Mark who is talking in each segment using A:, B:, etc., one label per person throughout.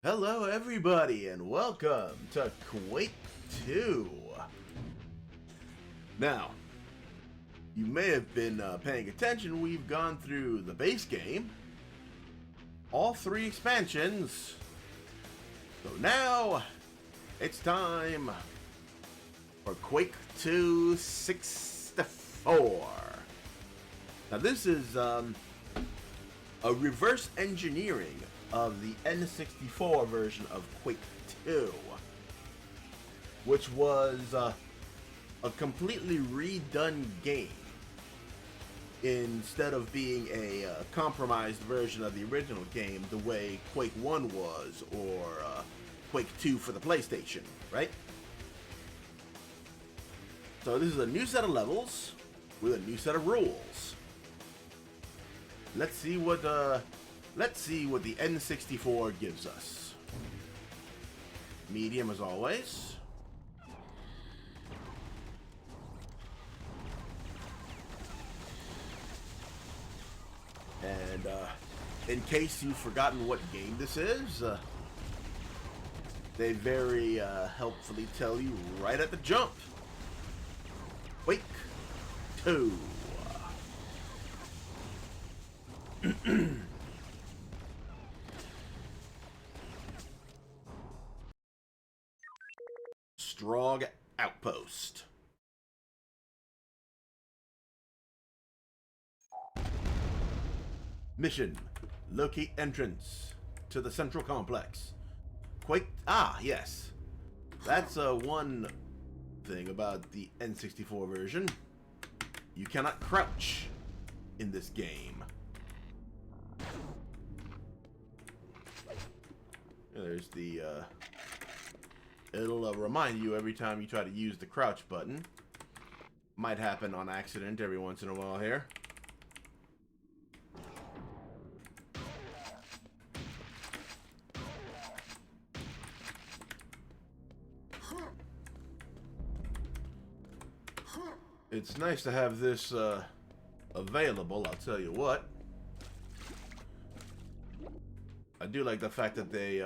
A: Hello everybody and welcome to Quake 2. Now, you may have been paying attention. We've gone through the base game, all 3 expansions. So now, it's time for Quake 2 64. Now this is a reverse engineering of the N64 version of Quake 2, which was a completely redone game. Instead of being a compromised version of the original game the way Quake 1 was, or Quake 2 for the PlayStation, right? So this is a new set of levels with a new set of rules. Let's see what the N64 gives us. Medium as always. And in case you've forgotten what game this is, they very helpfully tell you right at the jump. Quake 2. Strogg Outpost. Mission: locate entrance to the central complex. Quake. Yes. That's one thing about the N64 version. You cannot crouch in this game. There's the it'll remind you every time you try to use the crouch button. Might happen on accident every once in a while here. It's nice to have this available, I'll tell you what. I do like the fact that they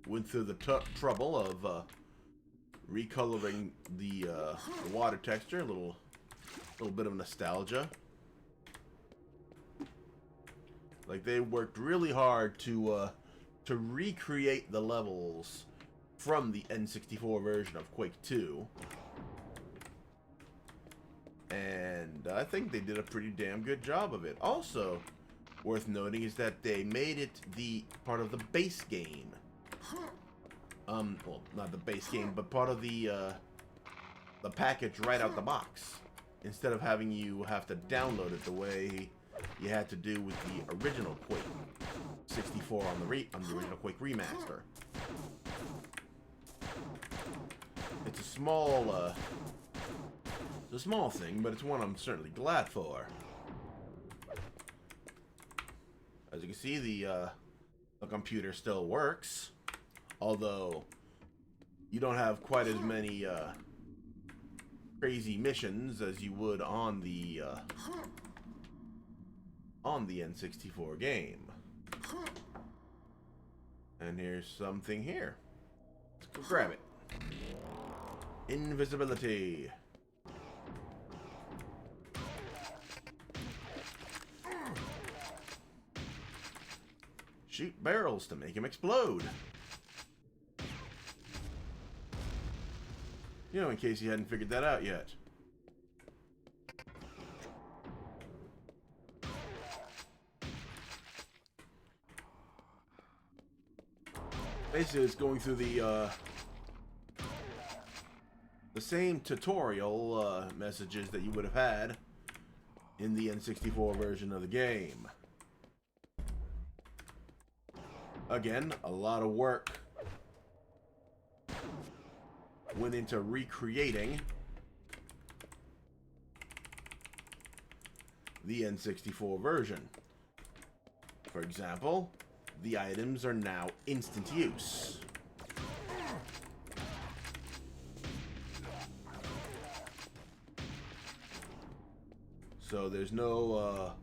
A: went through the trouble of recoloring the water texture, a little bit of nostalgia. Like they worked really hard to recreate the levels from the N64 version of Quake 2. And I think they did a pretty damn good job of it. Also, worth noting is that they made it the part of the base game. Well, not the base game, but part of the package right out the box. Instead of having you have to download it the way you had to do with the original Quake 64 on the original Quake remaster. It's a small thing, but it's one I'm certainly glad for. As you can see, the computer still works, although you don't have quite as many crazy missions as you would on the N64 game. And here's something here. Let's go grab it. Invisibility. Shoot barrels to make him explode. You know, in case you hadn't figured that out yet. Basically, it's going through the same tutorial messages that you would have had in the N64 version of the game. Again, a lot of work went into recreating the N64 version. For example, the items are now instant use. So there's no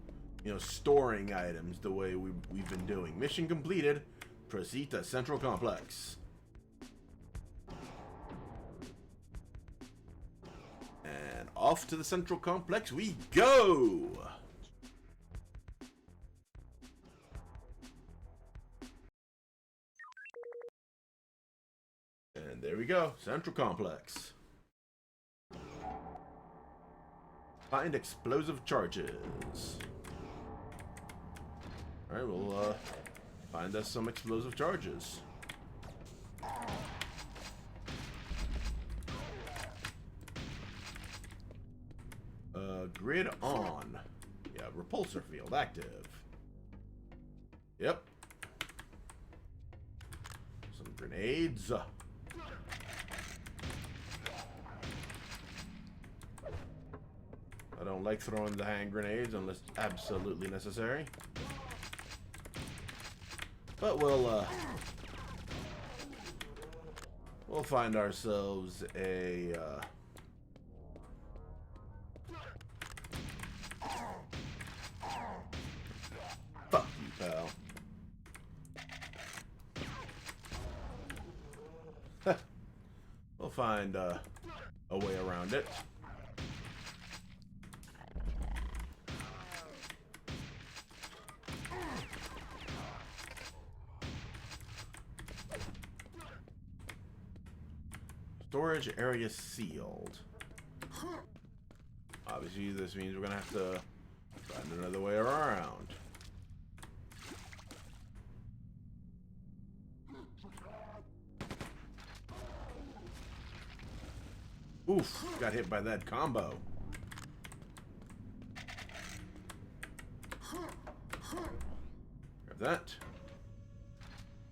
A: storing items the way we've been doing. Mission completed. Proceed to Central Complex. And off to the Central Complex we go! And there we go, Central Complex. Find explosive charges. Alright, we'll find us some explosive charges. Grid on. Yeah, repulsor field active. Yep. Some grenades. I don't like throwing the hand grenades unless absolutely necessary. But we'll find ourselves a fuck you, pal. We'll find a way around it. Storage area sealed. Obviously, this means we're gonna have to find another way around. Oof, got hit by that combo. Grab that.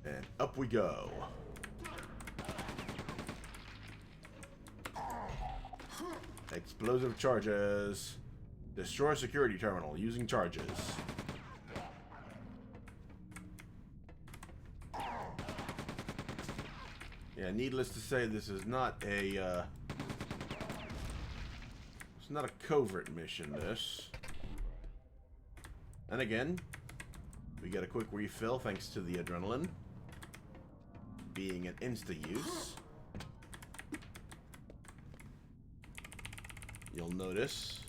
A: And up we go. Explosive charges. Destroy security terminal using charges. Yeah, needless to say, this is not a it's not a covert mission, this. And again, we get a quick refill thanks to the adrenaline being an insta-use. You'll notice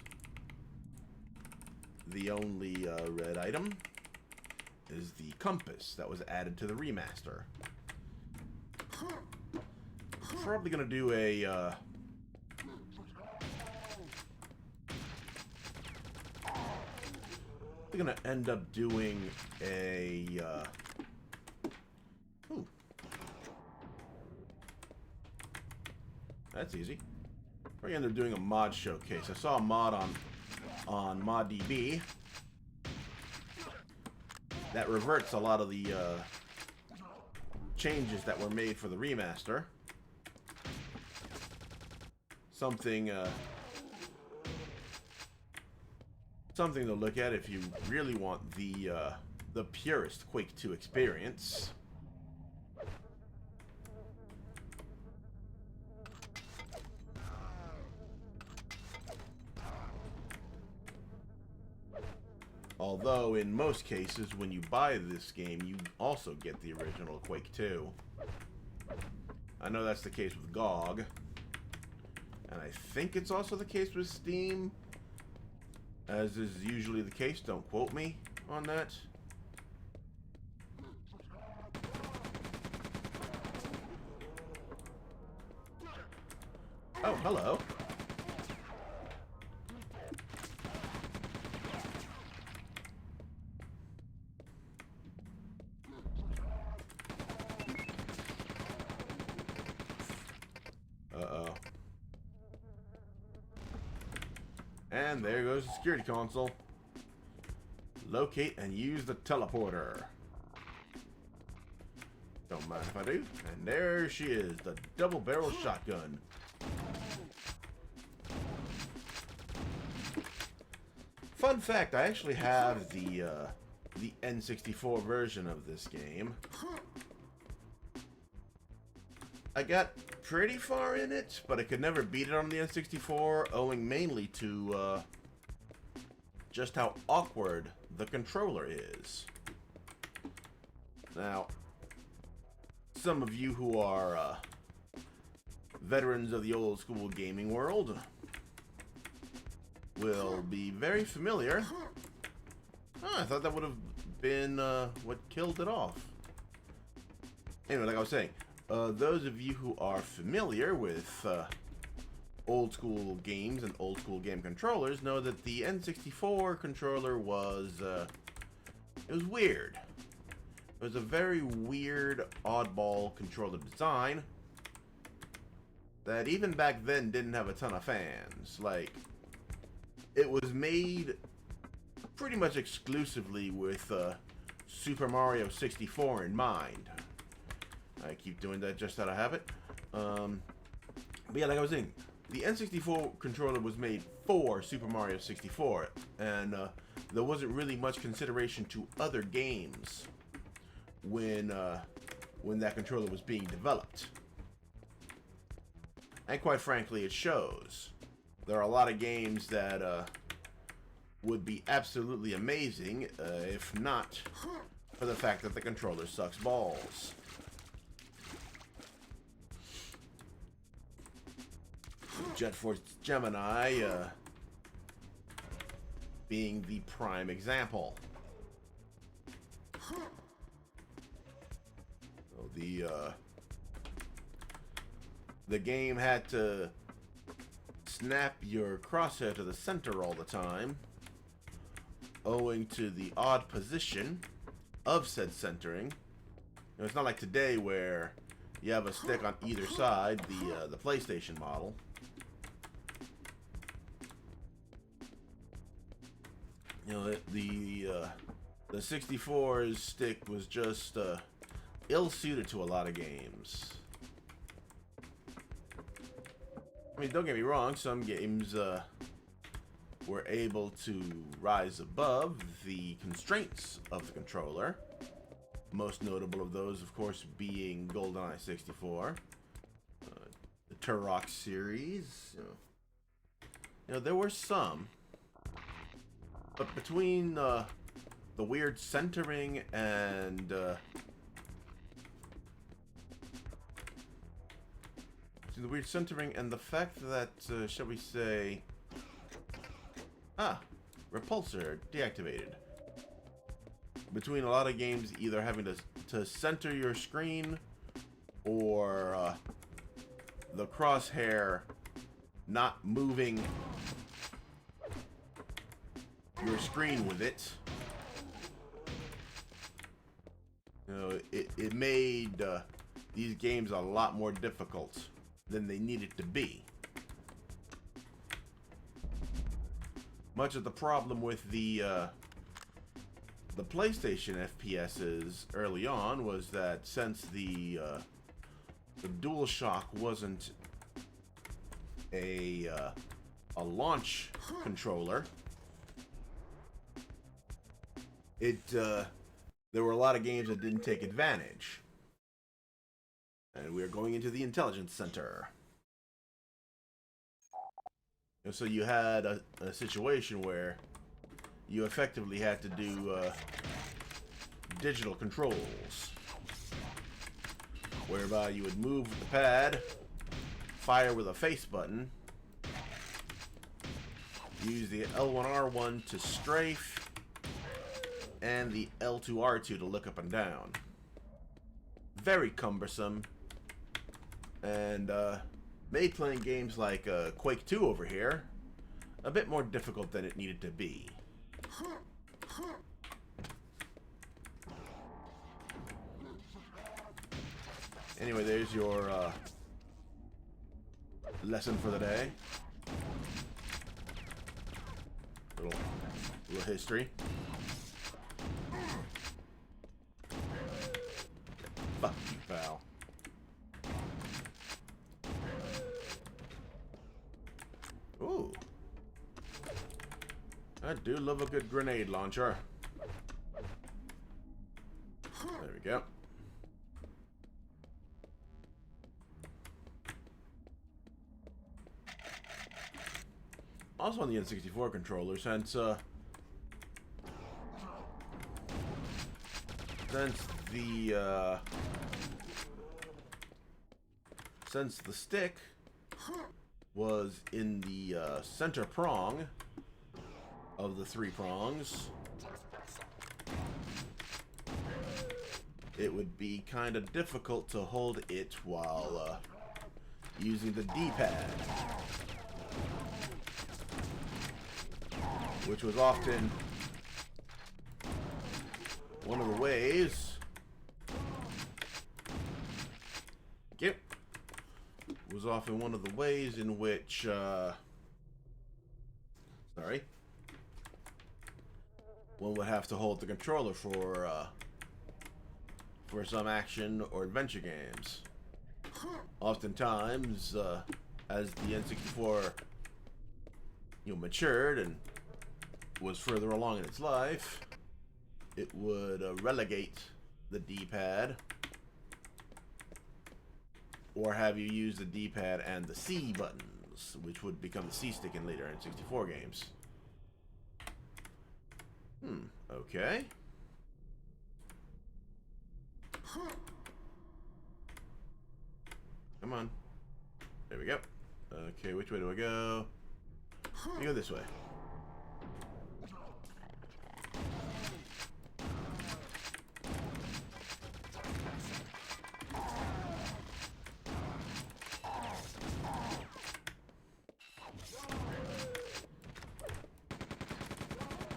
A: the only red item is the compass that was added to the remaster. Probably gonna do a we're gonna end up doing a ooh. That's easy. We're gonna end up doing a mod showcase. I saw a mod on ModDB that reverts a lot of the changes that were made for the remaster. Something something to look at if you really want the purest Quake 2 experience. Although, in most cases, when you buy this game, you also get the original Quake 2. I know that's the case with GOG. And I think it's also the case with Steam. As is usually the case, don't quote me on that. Oh, hello. Uh-oh. And there goes the security console. Locate and use the teleporter. Don't mind if I do. And there she is, the double-barrel shotgun. Fun fact, I actually have the N64 version of this game. I got pretty far in it, but I could never beat it on the N64, owing mainly to just how awkward the controller is. Now, some of you who are veterans of the old school gaming world will be very familiar. Oh, I thought that would have been what killed it off. Anyway, like I was saying, those of you who are familiar with old school games and old school game controllers know that the N64 controller was it was weird. It was a very weird, oddball controller design that even back then didn't have a ton of fans. Like, it was made pretty much exclusively with Super Mario 64 in mind. I keep doing that just out of habit. But yeah, like I was saying, the N64 controller was made for Super Mario 64, and there wasn't really much consideration to other games when that controller was being developed. And quite frankly, it shows. There are a lot of games that would be absolutely amazing if not for the fact that the controller sucks balls. Jet Force Gemini being the prime example. So the game had to snap your crosshair to the center all the time, owing to the odd position of said centering. You know, it's not like today where you have a stick on either side, the PlayStation model. You know, the 64's stick was just ill-suited to a lot of games. I mean, don't get me wrong, some games were able to rise above the constraints of the controller. Most notable of those, of course, being GoldenEye 64, the Turok series. You know, there were some. But between the weird centering and the weird centering and the fact that shall we say, repulsor deactivated. Between a lot of games either having to center your screen or the crosshair not moving your screen with it, you know, it made these games a lot more difficult than they needed to be. Much of the problem with the PlayStation FPSs early on was that since the DualShock wasn't a launch controller, there were a lot of games that didn't take advantage. And we are going into the intelligence center. And so you had a situation where you effectively had to do digital controls, whereby you would move with the pad, fire with a face button, use the L1R1 to strafe, and the L2R2 to look up and down. Very cumbersome, and made playing games like Quake 2 over here a bit more difficult than it needed to be. Anyway, there's your lesson for the day. Little history. Fuck you, pal. Ooh. I do love a good grenade launcher. There we go. Also on the N64 controller, since the since the stick was in the center prong of the 3 prongs, it would be kind of difficult to hold it while using the D-pad, which was often one of the ways in which one would have to hold the controller for some action or adventure games. Oftentimes, as the N64 matured and was further along in its life, it would relegate the D-pad, or have you use the D-pad and the C buttons, which would become the C stick in later N64 games. Okay. Come on. There we go. Okay, which way do I go? I go this way.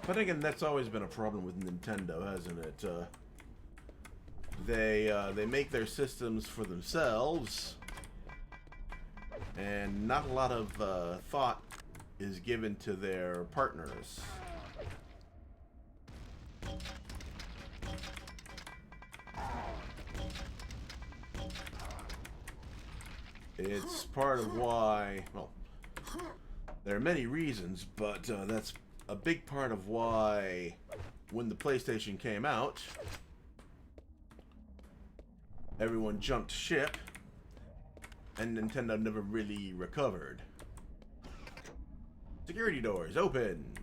A: But again, that's always been a problem with Nintendo, hasn't it? They make their systems for themselves, and not a lot of thought is given to their partners. It's part of why, well, there are many reasons, but that's a big part of why when the PlayStation came out, everyone jumped ship and Nintendo never really recovered. Security doors opened.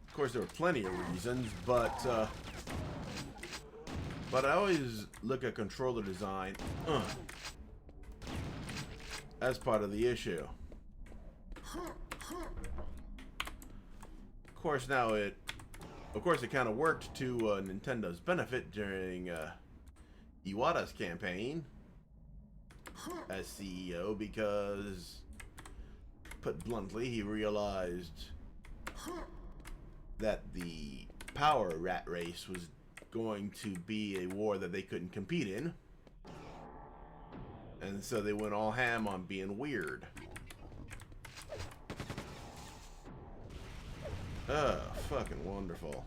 A: Of course, there were plenty of reasons, but I always look at controller design as part of the issue. Of course, it kind of worked to Nintendo's benefit during Iwata's campaign as CEO, because, put bluntly, he realized that the power rat race was going to be a war that they couldn't compete in. And so they went all ham on being weird. Fucking wonderful.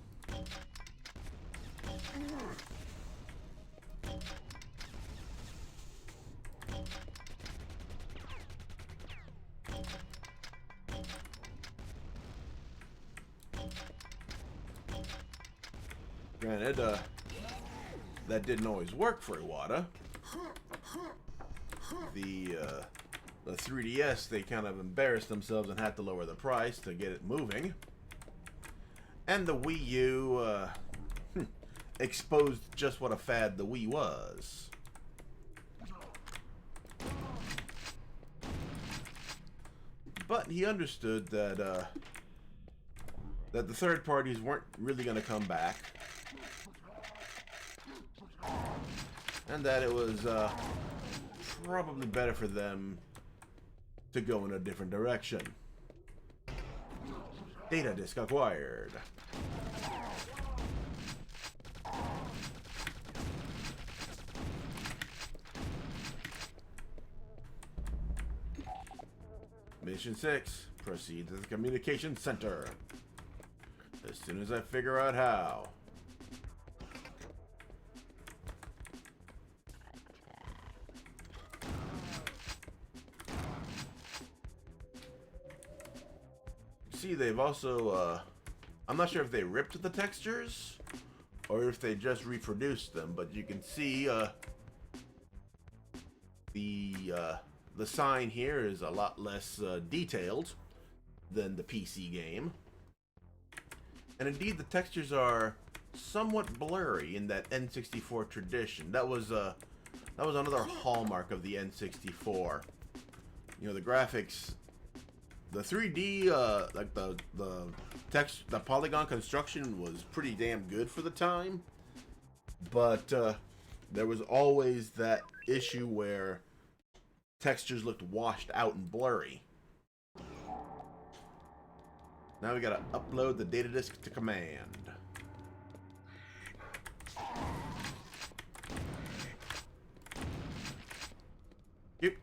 A: Granted, that didn't always work for Iwata. The 3DS, they kind of embarrassed themselves and had to lower the price to get it moving. And the Wii U exposed just what a fad the Wii was. But he understood that that the third parties weren't really going to come back, and that it was probably better for them to go in a different direction. Data disk acquired. Mission 6. Proceed to the communication center as soon as I figure out how. See, they've also, I'm not sure if they ripped the textures or if they just reproduced them, but you can see the sign here is a lot less detailed than the PC game. And indeed, the textures are somewhat blurry in that N64 tradition. That was another hallmark of the N64. You know, the graphics, the 3D, like the text, the polygon construction was pretty damn good for the time. But there was always that issue where textures looked washed out and blurry. Now we gotta upload the data disk to command. Yep.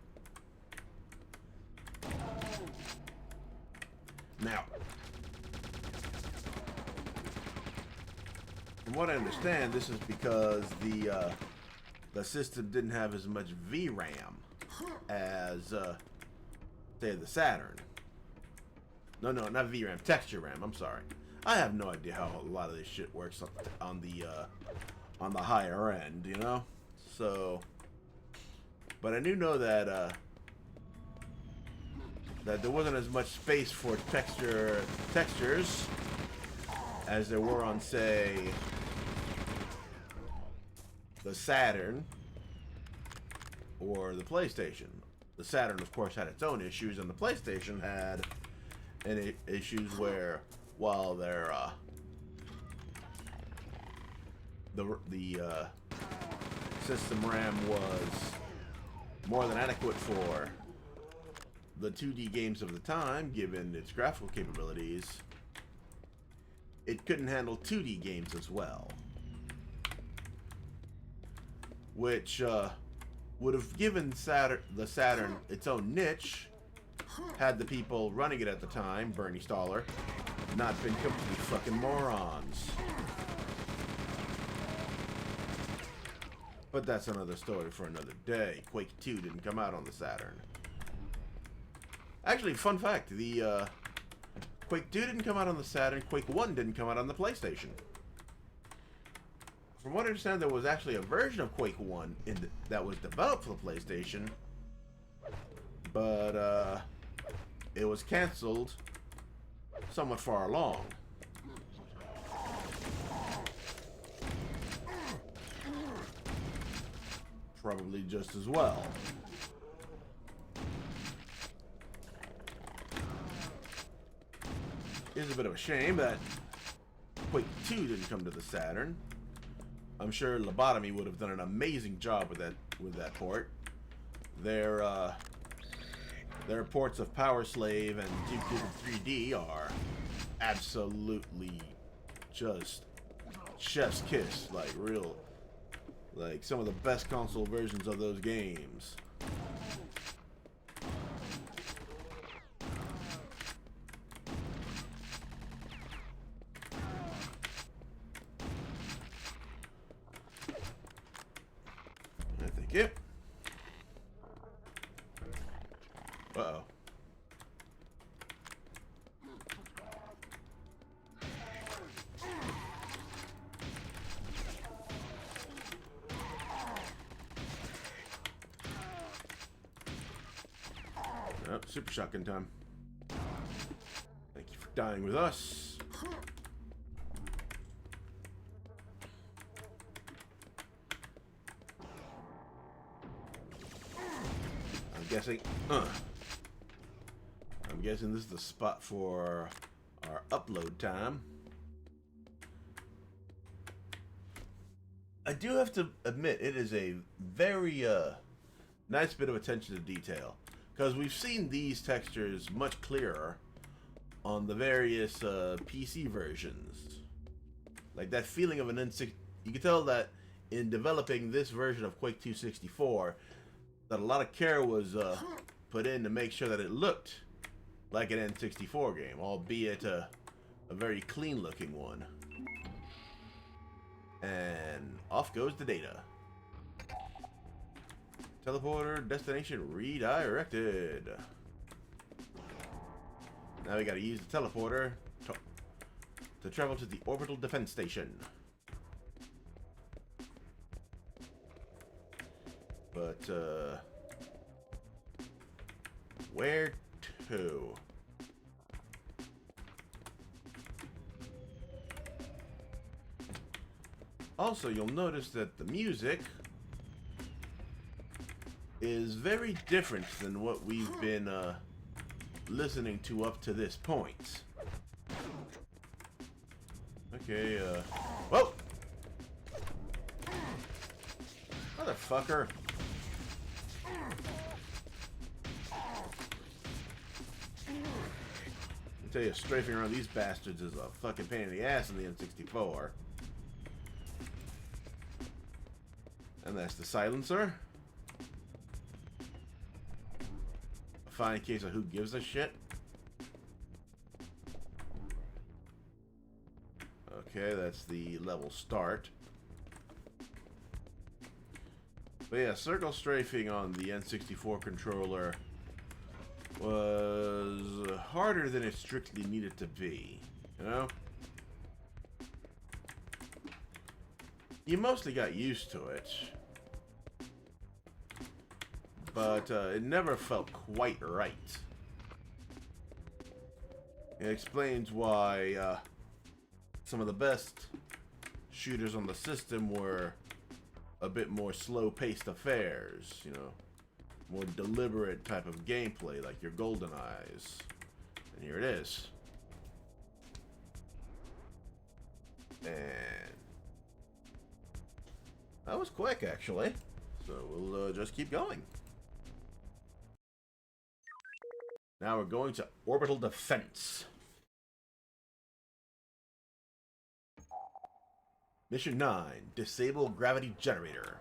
A: Now, from what I understand, this is because the system didn't have as much VRAM as, say, the Saturn. No, not VRAM, texture RAM. I'm sorry. I have no idea how a lot of this shit works on the higher end, you know. So, but I do know that that there wasn't as much space for textures as there were on, say, the Saturn or the PlayStation. The Saturn, of course, had its own issues, and the PlayStation had issues where, while their the system RAM was more than adequate for the 2D games of the time, given its graphical capabilities, it couldn't handle 2D games as well, which would have given the Saturn its own niche had the people running it at the time, Bernie Stoller, not been complete fucking morons. But that's another story for another day. Quake 2 didn't come out on the Saturn. Actually, fun fact, the Quake 2 didn't come out on the Saturn, Quake 1 didn't come out on the PlayStation. From what I understand, there was actually a version of Quake 1 that was developed for the PlayStation, but it was canceled somewhat far along. Probably just as well. It's a bit of a shame that Quake 2 didn't come to the Saturn. I'm sure Lobotomy would have done an amazing job with that port. Their ports of Power Slave and Duke Nukem 3D are absolutely just chef's kiss, like some of the best console versions of those games. Thank you. Uh-oh. Oh, super shotgun time. Thank you for dying with us. I'm guessing this is the spot for our upload time. I do have to admit, it is a very nice bit of attention to detail, because we've seen these textures much clearer on the various PC versions. Like that feeling of an N6. You can tell that in developing this version of Quake 264, that a lot of care was put in to make sure that it looked like an N64 game, albeit a very clean looking one. And off goes the data. Teleporter destination redirected. Now we gotta use the teleporter to travel to the orbital defense station. But, where to? Also, you'll notice that the music is very different than what we've been listening to up to this point. Okay, whoa! Motherfucker! I tell you, strafing around these bastards is a fucking pain in the ass in the N64. And that's the silencer. A fine case of who gives a shit. Okay, that's the level start. But yeah, circle strafing on the N64 controller was harder than it strictly needed to be, you know? You mostly got used to it, but it never felt quite right. It explains why some of the best shooters on the system were a bit more slow-paced affairs, you know, more deliberate type of gameplay, like your GoldenEyes. And here it is. And that was quick, actually. So we'll just keep going. Now we're going to orbital defense. Mission 9, disable gravity generator.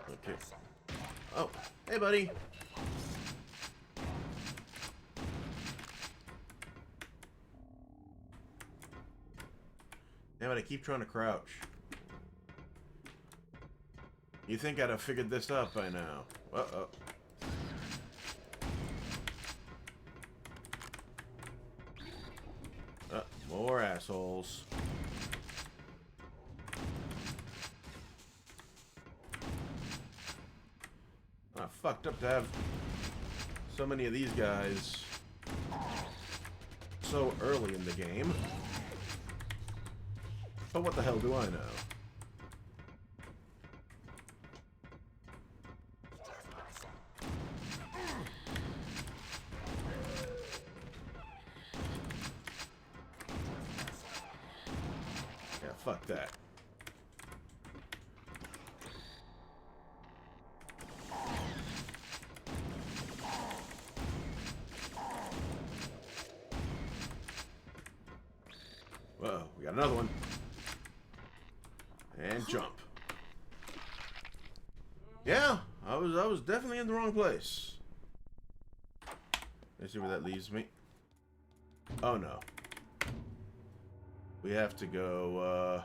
A: Okay. Oh, hey buddy. Damn it, I keep trying to crouch. You think I'd have figured this out by now. Uh-oh. More assholes. I fucked up to have so many of these guys so early in the game. But what the hell do I know? Yeah, fuck that. Whoa, we got another one. And jump. Yeah, I was definitely in the wrong place. Let's see where that leaves me. Oh no. We have to go,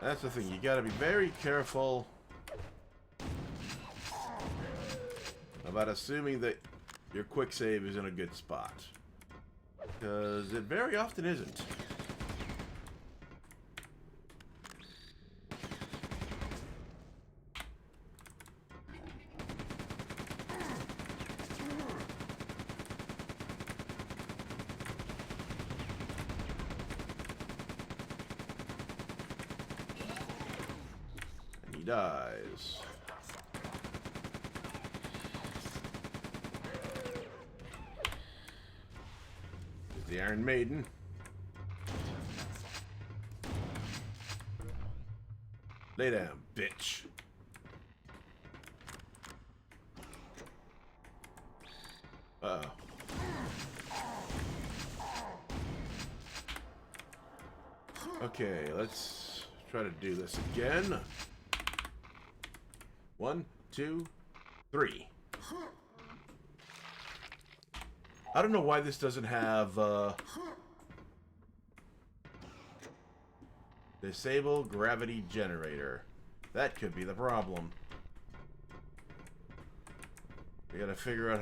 A: That's the thing, you gotta be very careful about assuming that your quick save is in a good spot, because it very often isn't. And he dies. The Iron Maiden. Lay down, bitch. Uh-oh. Okay, let's try to do this again. 1, 2, 3. I don't know why this doesn't have disable gravity generator. That could be the problem. We gotta figure out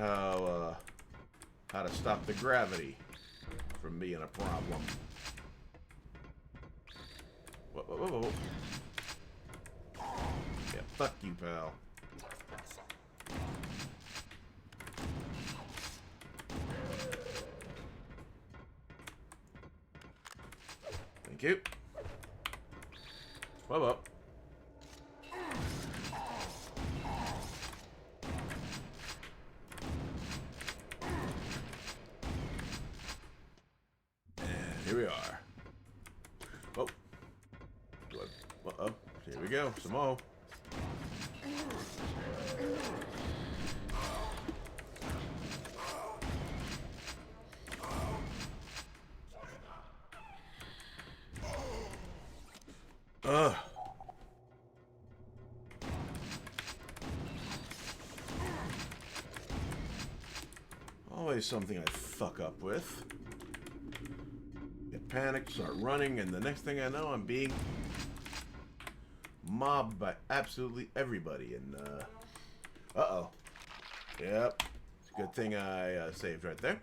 A: how to stop the gravity from being a problem. Whoa, whoa, whoa, whoa. Yeah, fuck you, pal. Thank you. Whoa, whoa. And here we are. Oh. Uh-oh. Here we go. Some more. Ugh. Always something I fuck up with. Get panicked, start running, and the next thing I know, I'm being mobbed by absolutely everybody. And, uh-oh. Yep. It's a good thing I saved right there.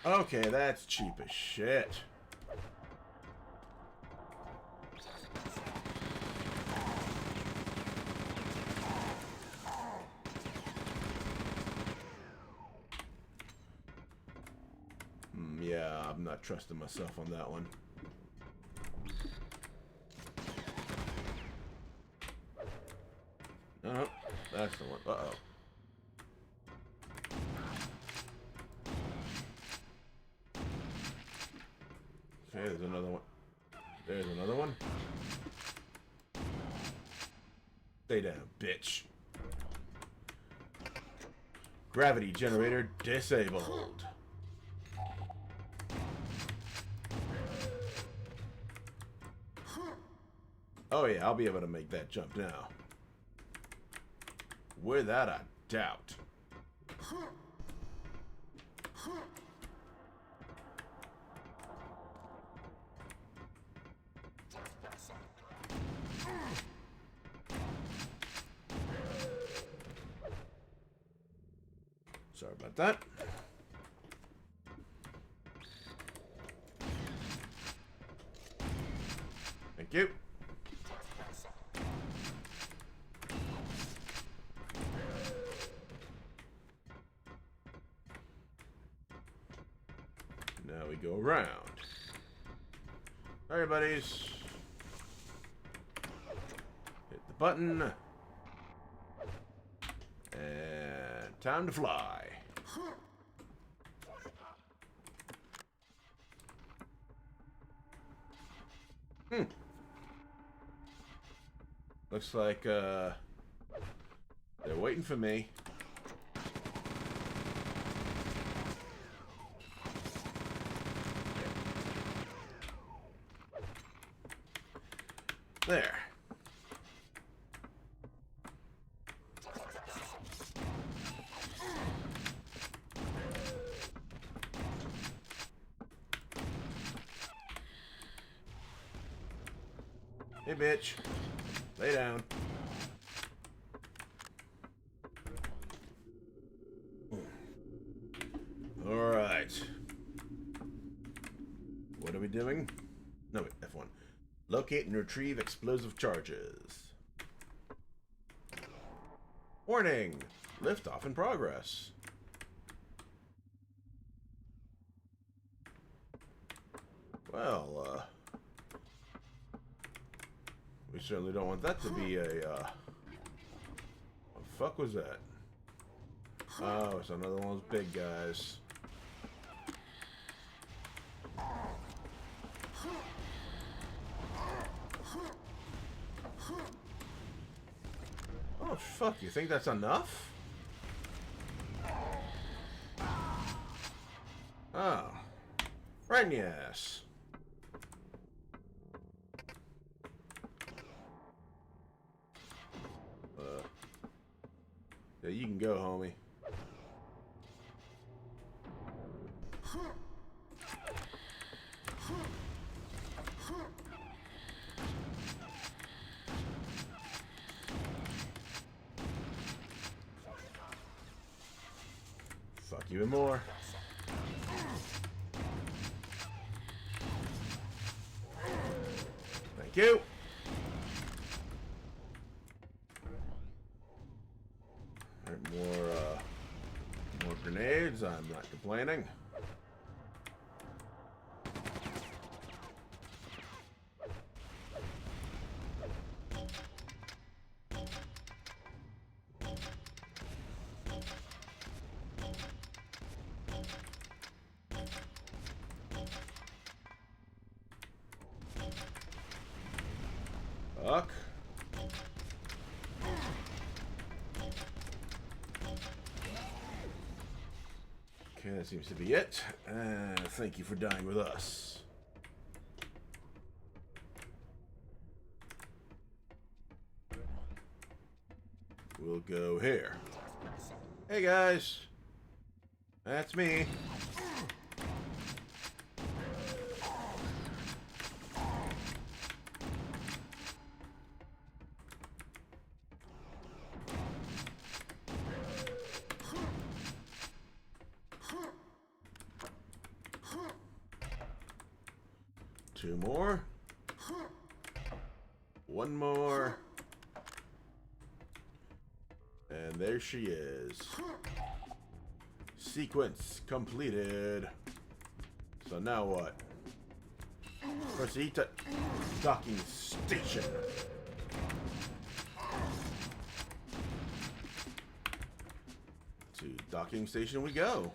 A: Okay, that's cheap as shit. Yeah, I'm not trusting myself on that one. No, that's the one. Uh-oh. Okay, there's another one. There's another one. Stay down, bitch. Gravity generator disabled. Oh yeah, I'll be able to make that jump now. Without a doubt. Sorry about that. Thank you. Now we go around. Alright, buddies. Hit the button. And time to fly. Looks like they're waiting for me. There. Hey, bitch. Lay down. All right. What are we doing? No, wait, F1. Locate and retrieve explosive charges. Warning! Liftoff in progress. Well, we certainly don't want that to be a, what the fuck was that? Oh, it's another one of those big guys. Oh, fuck, you think that's enough? Oh. Right in the ass. Yeah, you can go, homie. Even more. Thank you. Alright, more grenades. I'm not complaining. Fuck. Okay, that seems to be it. Thank you for dying with us. We'll go here. Hey guys. That's me. Two more. One more. And there she is. Sequence completed. So now what? Proceed to docking station. To docking station we go.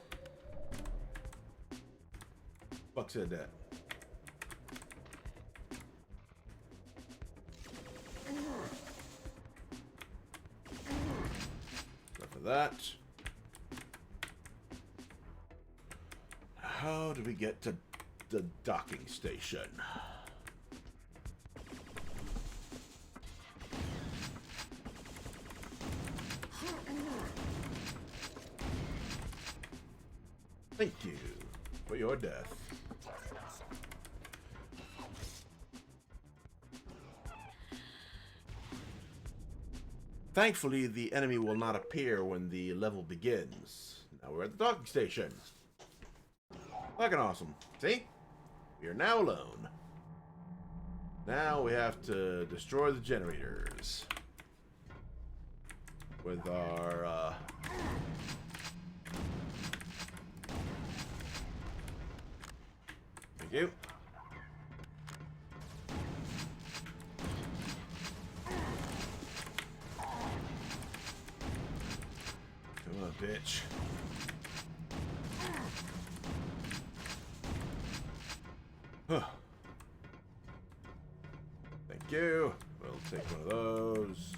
A: Fuck said that. That. How do we get to the docking station? Thank you for your death. Thankfully, the enemy will not appear when the level begins. Now we're at the docking station. Fucking awesome. See? We are now alone. Now we have to destroy the generators. With our, Thank you. Come on, bitch. Huh. Thank you. We'll take one of those.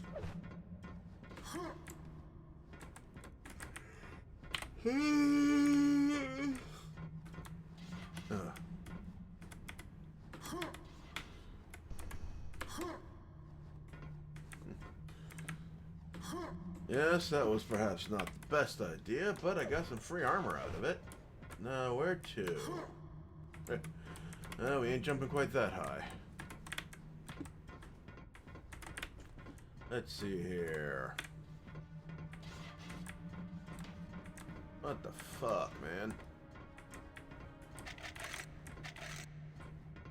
A: Yes, that was perhaps not the best idea, but I got some free armor out of it. Now, where to? We ain't jumping quite that high. Let's see here. What the fuck, man?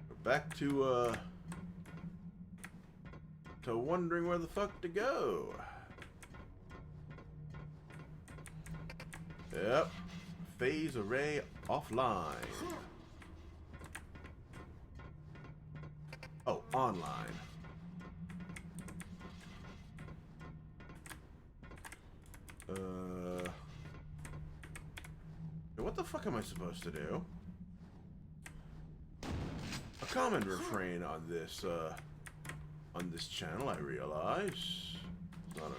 A: We're back to wondering where the fuck to go. Yep. Phase array offline. Oh, online. What the fuck am I supposed to do? A common refrain on this channel, I realize. It's not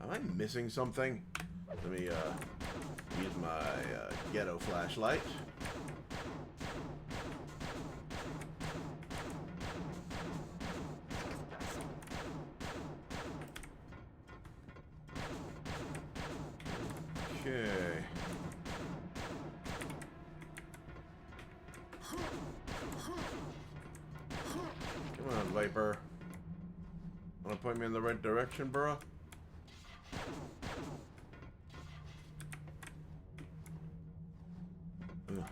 A: Am I missing something? Let me use my ghetto flashlight. Okay. Come on, Viper. I Wanna point me in the right direction, bro? Ugh.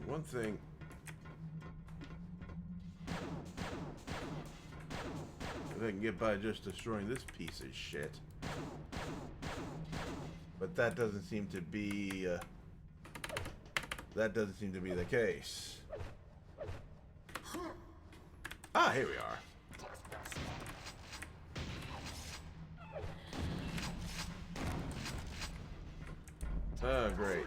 A: One thing. If I can get by just destroying this piece of shit. But that doesn't seem to be the case. Ah, here we are. Oh, great.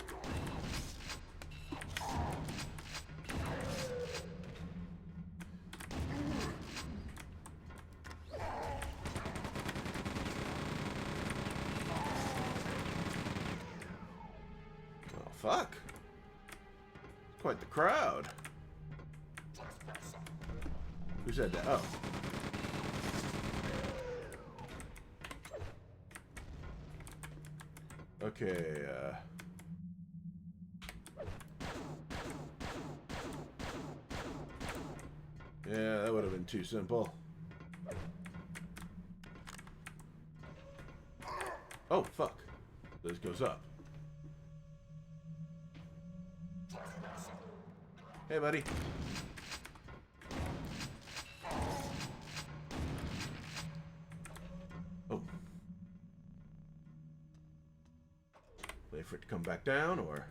A: Oh, fuck. Quite the crowd. Who said that? Oh. Okay, yeah, that would have been too simple. Oh, fuck. This goes up. Hey, buddy. Oh. Wait for it to come back down, or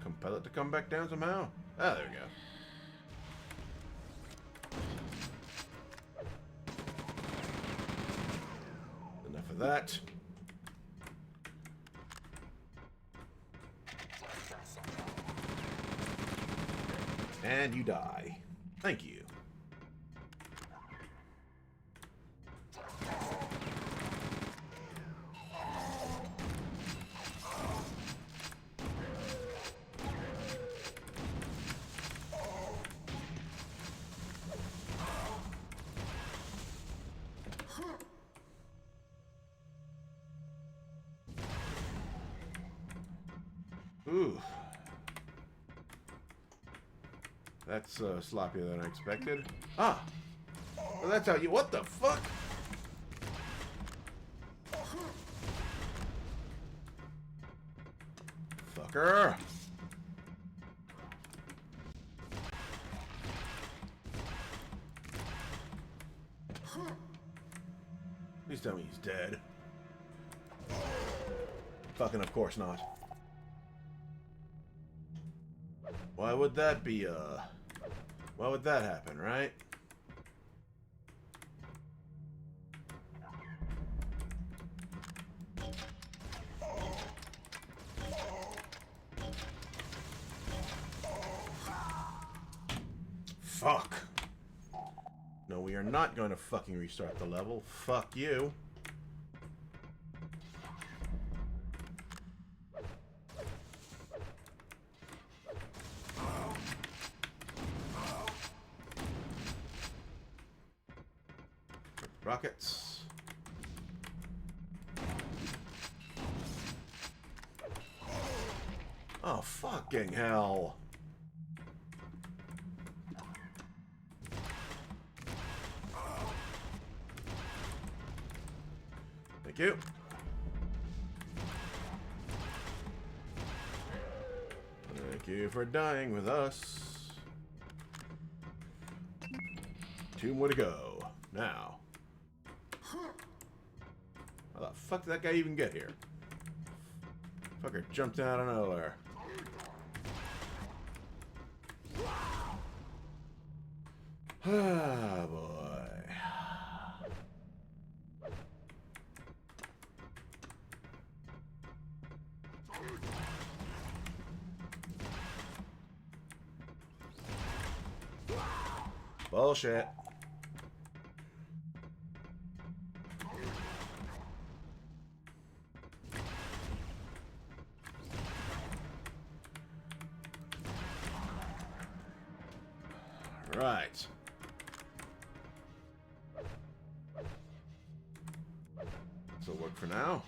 A: compel it to come back down somehow? Ah, there we go. Enough of that. And you die. Thank you. Ooh. That's sloppier than I expected. Ah! Well, that's how you... What the fuck? Fucker! Please tell me he's dead. Fucking of course not. Why would that be, why would that happen, right? Fuck. No, we are not going to fucking restart the level. Fuck you. Rockets. Oh, fucking hell. Thank you. Thank you for dying with us. 2 more to go. Now. How the fuck did that guy even get here? Fucker jumped out of nowhere. Ah, boy. Bullshit. Right. This'll work for now.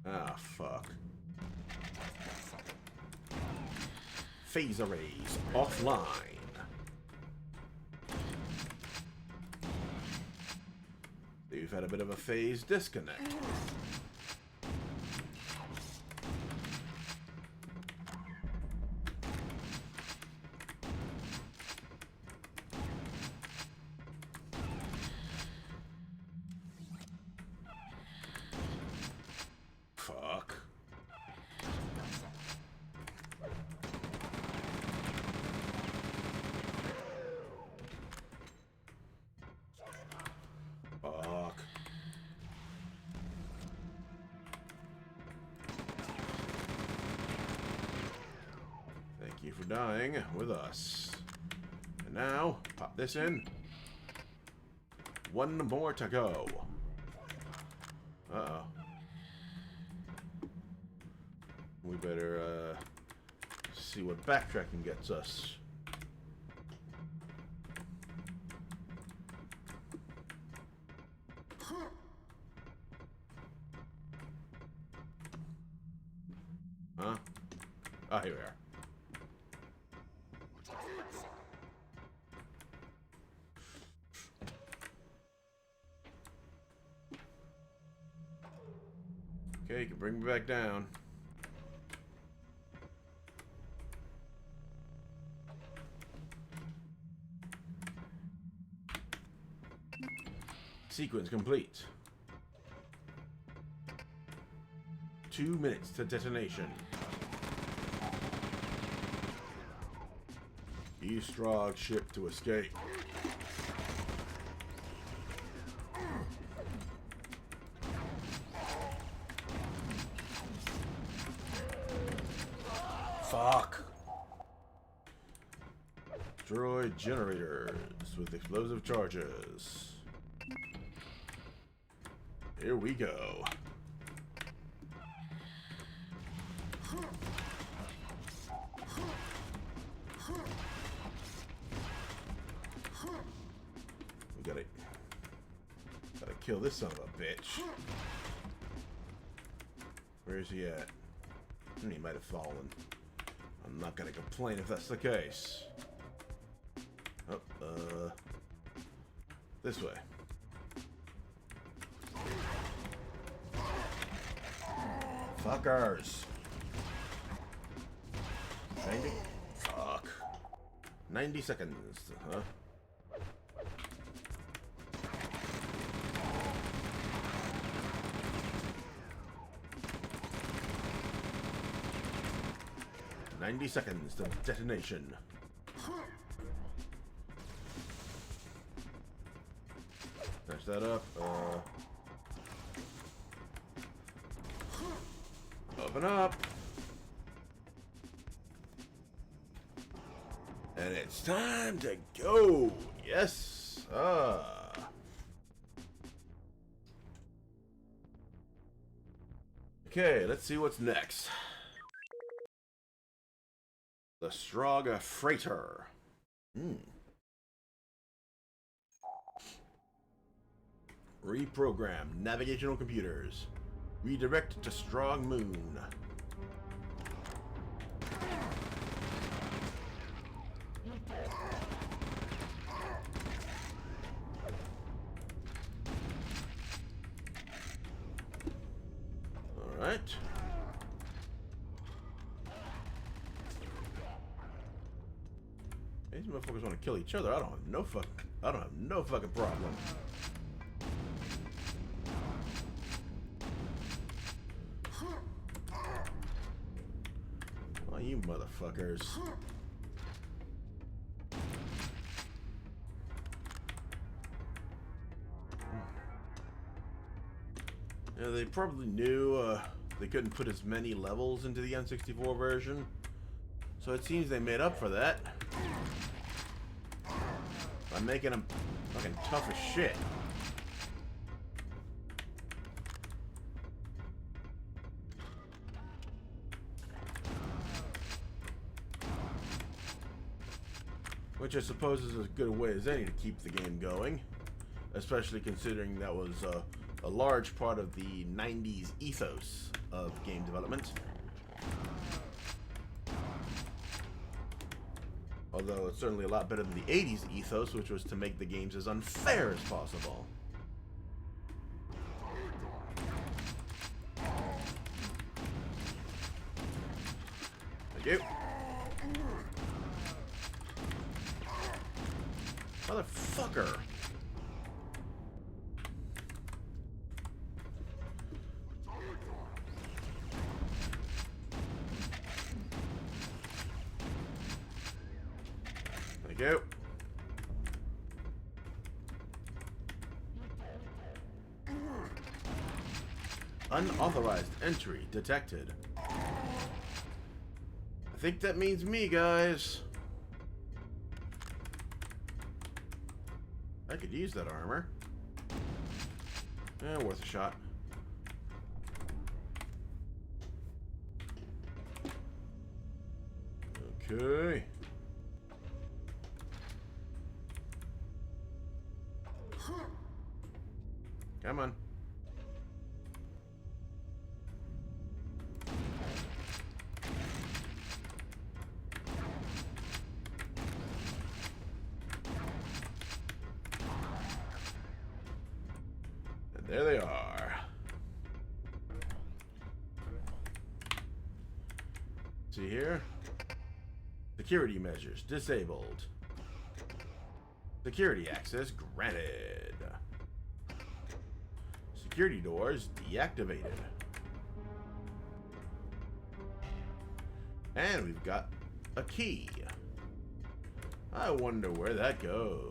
A: Ah, fuck. Phase arrays offline. You've had a bit of a phase disconnect. Fuck. Fuck. Thank you for dying with us. And now, pop this in. One more to go. Uh-oh. We better, see what backtracking gets us. Huh? Ah, here we are. Okay, you can bring me back down. Sequence complete. 2 minutes to detonation. Use Strogg ship to escape. Fuck. Destroy generators with explosive charges. Here we go. We gotta kill this son of a bitch. Where is he at? He might have fallen. I'm not gonna complain if that's the case. Oh, this way. Fuckers. 90? Fuck. 90 seconds, huh? "90 seconds to detonation." Finish that up. Open up. And it's time to go. Yes. Okay, let's see what's next. The Strogg freighter. Reprogram navigational computers. Redirect to Strogg Moon. All right. These motherfuckers want to kill each other. I don't have no fucking problem. Oh, you motherfuckers. Yeah, they probably knew they couldn't put as many levels into the N64 version, so it seems they made up for that by making them fucking tough as shit. Which I suppose is as good a way as any to keep the game going, especially considering that was a large part of the 90s ethos of game development. Although it's certainly a lot better than the 80s ethos, which was to make the games as unfair as possible. Thank you. Motherfucker. Thank you. Unauthorized entry detected. I think that means me, guys. I could use that armor. Eh, worth a shot. Okay. Come on. And there they are. See here? Security measures disabled. Security access granted. Security doors deactivated. And we've got a key. I wonder where that goes.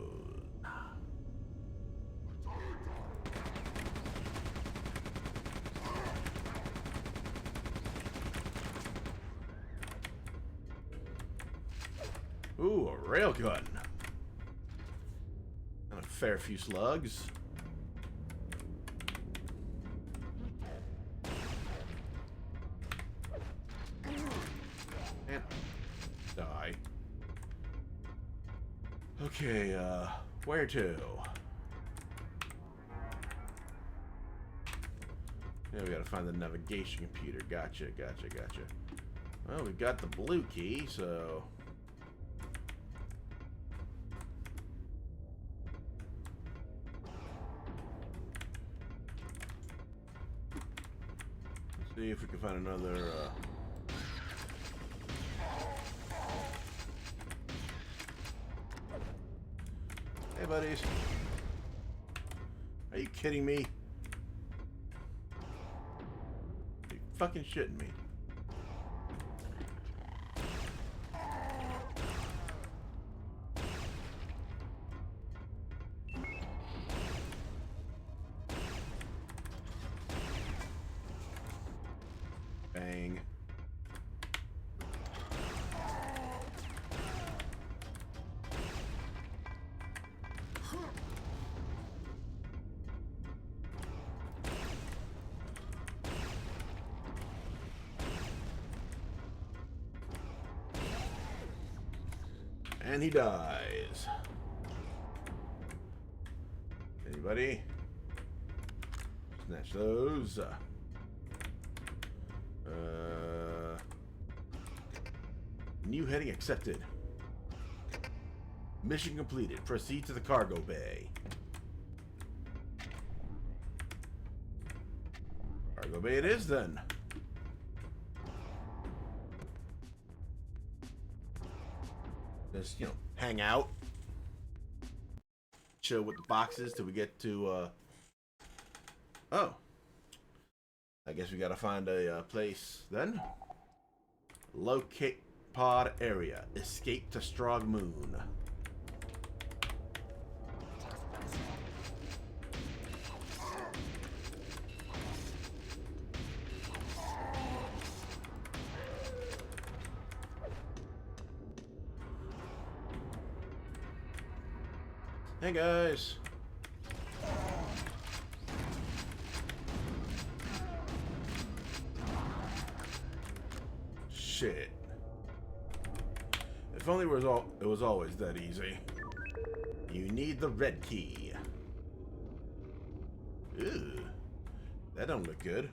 A: Ooh, a railgun. And a fair few slugs. And die. Okay, where to? Yeah, we gotta find the navigation computer. Gotcha. Well, we got the blue key, so... see if we can find another, Hey, buddies. Are you kidding me? Are you fucking shitting me? Bang. And he dies. Anybody? Snatch those. New heading accepted. Mission completed. Proceed to the cargo bay. Cargo bay it is then. Just, you know, hang out. Chill with the boxes till we get to, oh. I guess we gotta find a place then. Locate pod area. Escape to Strogg Moon. Hey guys. Shit. If only it was always that easy. You need the red key. Ew. That don't look good.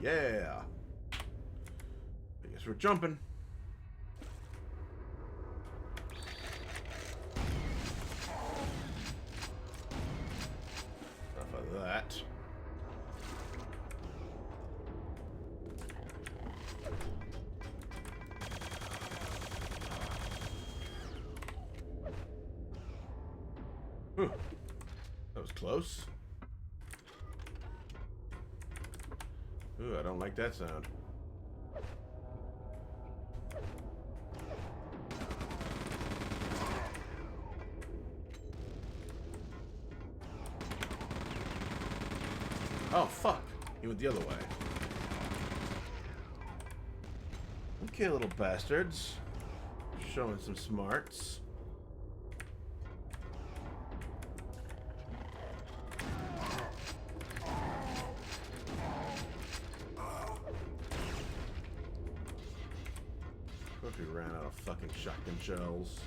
A: Yeah. I guess we're jumping. Enough of that. Whew. That was close. Ooh, I don't like that sound. Oh, fuck. He went the other way. Okay, little bastards. Showing some smarts. If we ran out of fucking shotgun shells.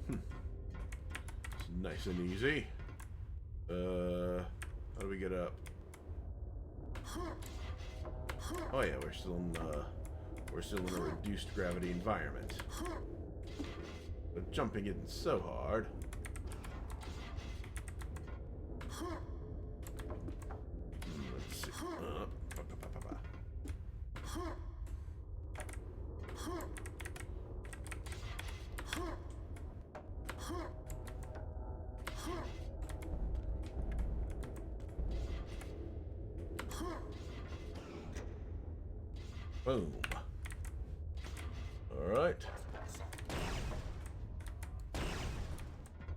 A: It's nice and easy. How do we get up? Oh yeah, we're still in a reduced gravity environment. But jumping isn't so hard. Let's see. Boom. Alright.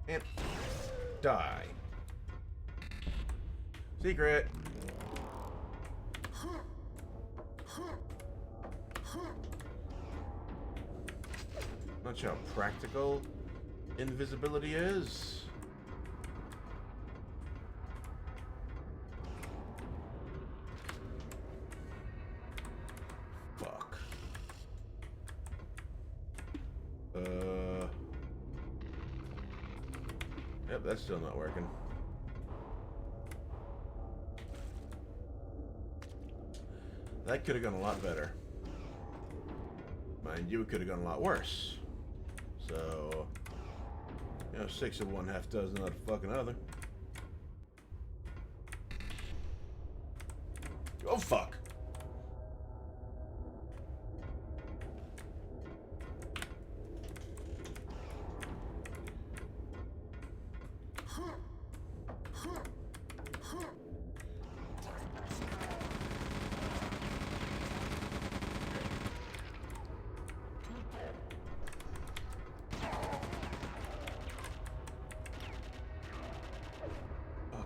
A: And die. Secret. Not sure how practical invisibility is. Fuck. Yep, that's still not working. That could have gone a lot better. Mind you, it could have gone a lot worse. So, you know, 6 of one, half dozen of the fucking other. Oh, fuck.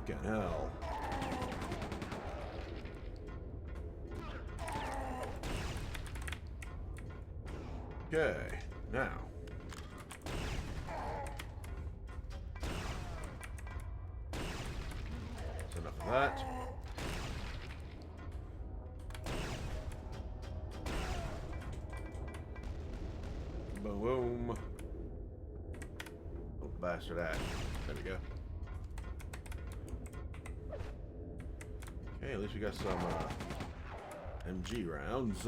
A: Fucking hell. Okay, now. That's enough of that. Boom. Oh, bastard ass. There we go. Okay, at least we got some MG rounds.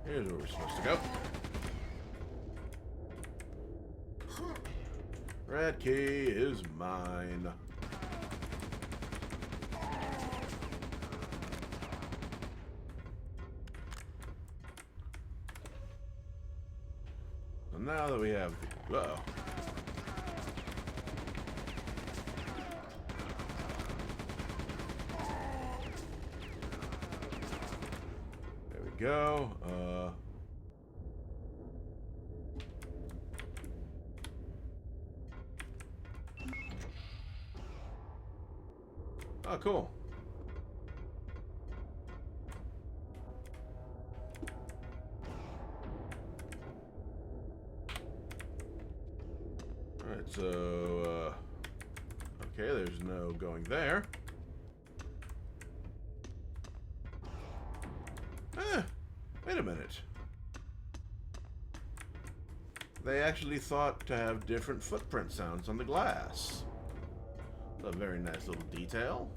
A: Here's where we're supposed to go. Red key is mine. So now that we have... Uh-oh. There we go. Oh, cool. Alright, so, okay, there's no going there. Wait a minute. they actually thought to have different footprint sounds on the glass. A very nice little detail.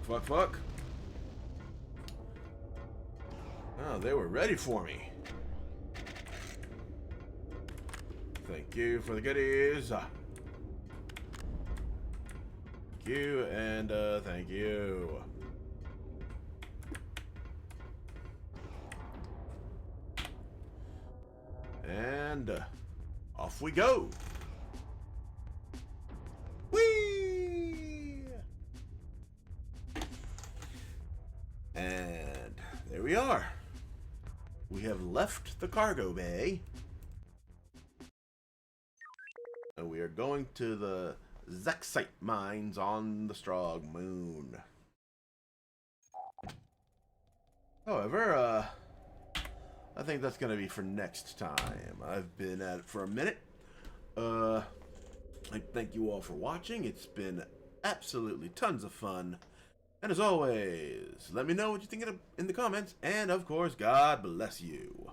A: Fuck, fuck. Oh, they were ready for me. Thank you for the goodies. Thank you, and thank you. And off we go. Whee! And there we are. We have left the cargo bay. And we are going to the Zexite mines on the Strogg moon. However, I think that's going to be for next time. I've been at it for a minute. I thank you all for watching. It's been absolutely tons of fun. And as always, let me know what you think in the comments. And of course, God bless you.